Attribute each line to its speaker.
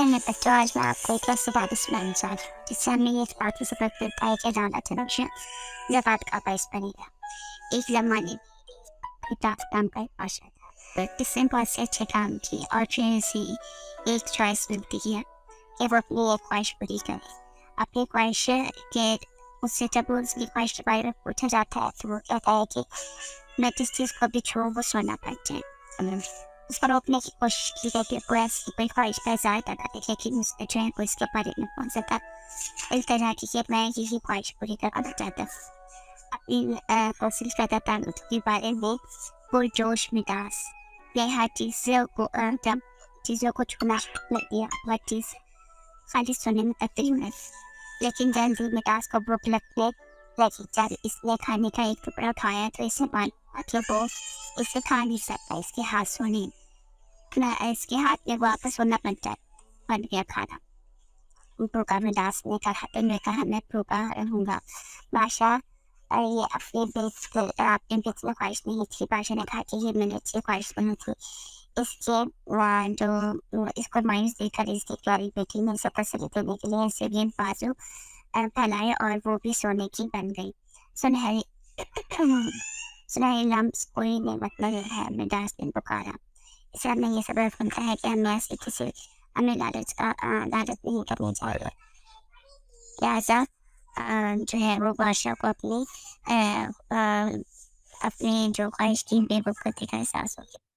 Speaker 1: कहते हैं बच्चों, आज मैं आपको एक ऐसी बात सुनाना चाह रही हूँ जिससे हमें ये इस बात की जरूरत पड़ता है कि जाना चाहिए जब बात का बाइस बनेगा। एक जमाने किताब काम का एक भाषा था, किसने बहुत से अच्छे काम किए और फिर उसे एक चॉइस मिलती है कि वो अपनी एक ख्वाहिश पूरी करे। अपनी ख्वाहिश के उससे जब वो उसकी ख्वाहिश के बारे में पूछा जाता है तो वो कहता है कि मैं जिस चीज़ को भी छूँ वो सोना बन जाए। उसको रोकने की कोशिश की गई कि वो ऐसी कोई ख्वाहिश का इज़हार करता है, लेकिन उसने जो है वो इसके बारे में पहुँच सका। इस तरह की कि मैं यही ख्वाहिश पूरी करना चाहता हूँ। अपनी कोशिश करता था उसके बारे में पुरजोश मिजाज ये हर चीज़ों को जब चीज़ों को छूना लग दिया, हर चीज़ खाली सुनने में तकलीफ है, लेकिन जल्दी मिजाज को भूख लगने लगी। जब इसने खाने का एक टुकड़ा उठाया तो इसे मालूम कि वो इसे खा नहीं सकता, इसके हाथ सोने इसके हाथ में वापस सोना बन गया खाना। भूखा मिजाज ने कहा तो मैं कहा मैं भूखा रहूँगा। बादशाह ये आपने बीच में ख्वाहिश नहीं थी। बादशाह ने कहा कि ये मैंने अच्छी ख्वाहिश बनी थी। इसके जो इसको मायूस देखकर इसकी प्यारी बेटी ने इसे तसल्ली देने के लिए इसे गेंद बाजू फैलाए और वो भी सोने की बन गई। सुनहरी सुनहरी लम्स कोई ने मतलब है मिजाज ने पुकारा। इससे हमें ये सबक मिलता है कि हमें ऐसे किसी हमें लालच नहीं करनी चाहिए। लिहाजा जो है वो बादशाह को अपनी जो ख्वाहिश की बेवकूफ़ी का एहसास हो गया।